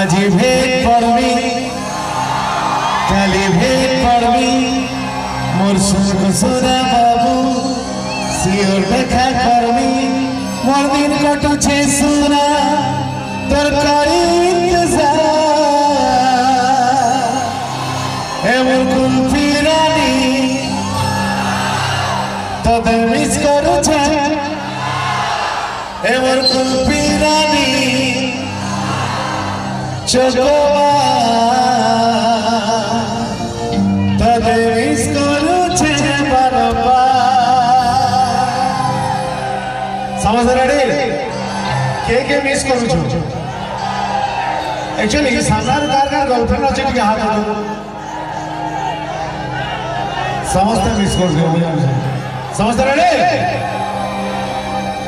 आज भेट पड़बी काली भेट पड़बी मोर सोना बाबू सियोर देखा करबी मोर दिन कटुछे सोना तोर करी इंतजार ए मोर कुल्फी रानी तोते मिस करुछे ए मोर कुल्फी रानी चकोवा तोते मिस करुछे बारंबार समझ रहे के मिस करुछु एक्चुअली सामनार कार गर्लफ्रेंड अच्छे टिके हाथ दो समस्त मिस कर दियो समस्त रेडी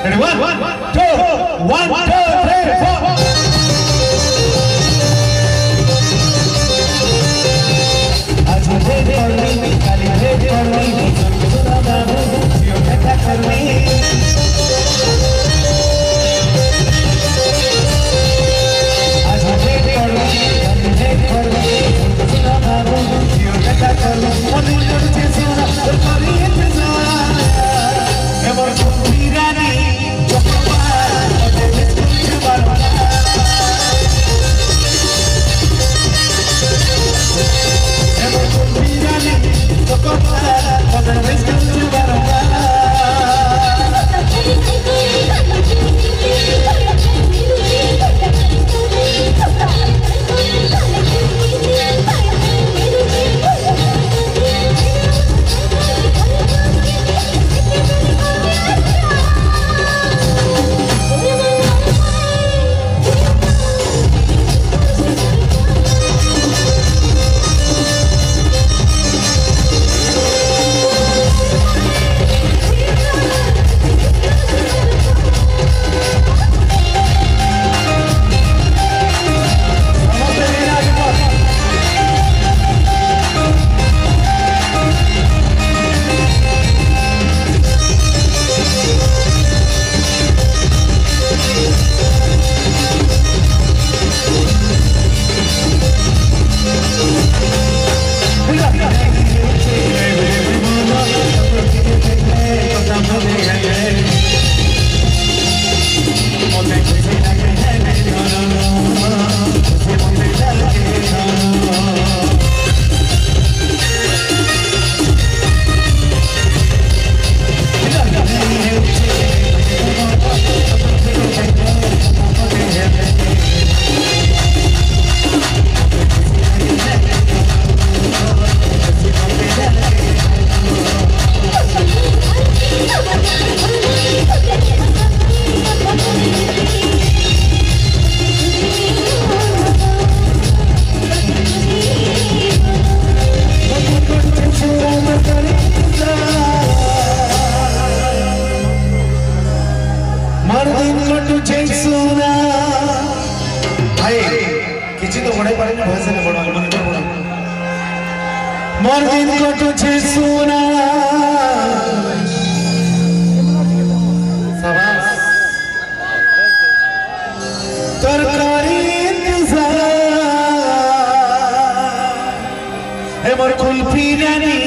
रेडी 1 2 3 4 आज भेट करनी काली भेट करनी सोना बाबू सियोर देखा करनी मोर दिन कटुछे सोना तोर करी इंतजार ए मोर कुल्फी रानी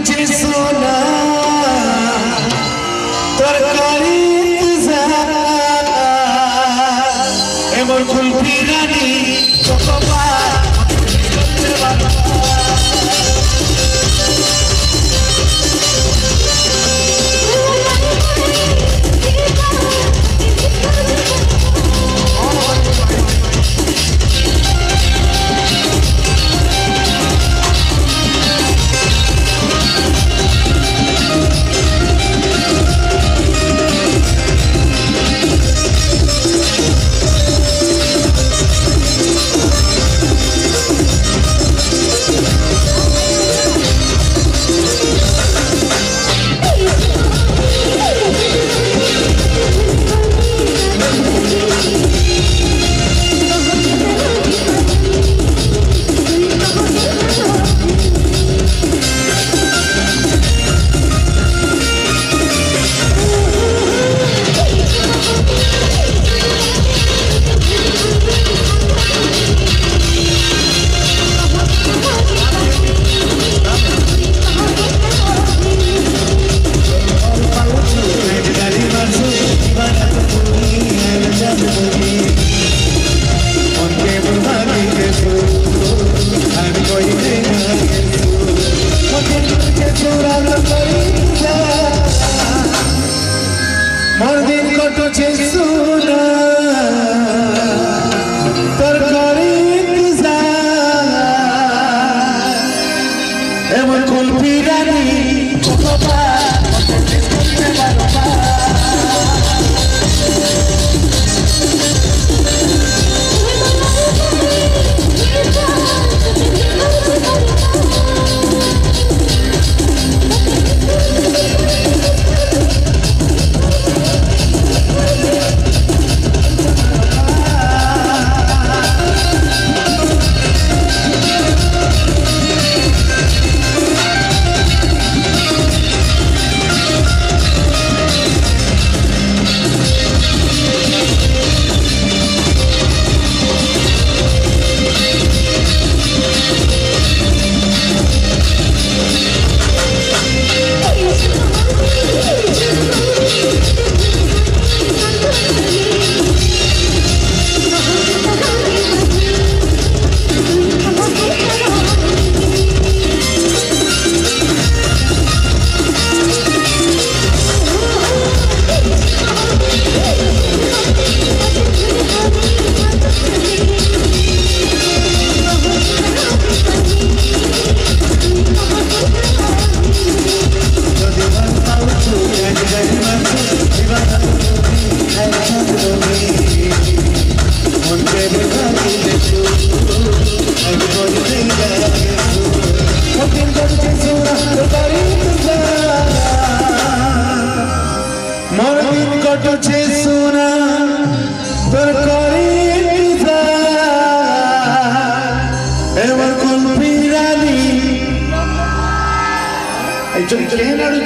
तुझे सोना तरकारी एमर कुल्फी रानी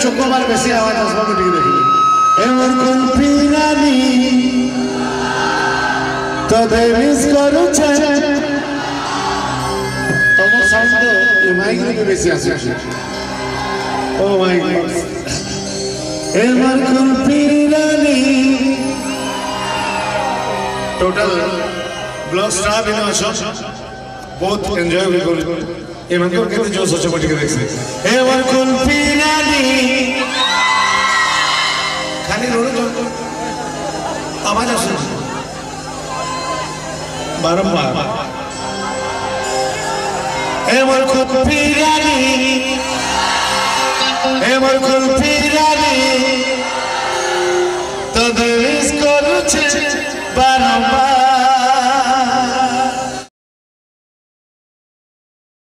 चोकोबार बेसी आवाज आसबा के ठीक देखिए एमर कुल्फी रानी तो मिस करू छे तमर साउंड ए माइक रे बेसी आसे ओ माय गॉड एमर कुल्फी रानी टोटल ब्लॉक स्टाफ इन अछो बहुत एंजॉय भी कर ए मनकर के जो सोचे बट के देख से एमर कुल्फी रानी खाली रोड जो आवाज आसे बारंबार एमर कुल्फी रानी एमर कुल्फी रानी तो मिस करू छे बारंबार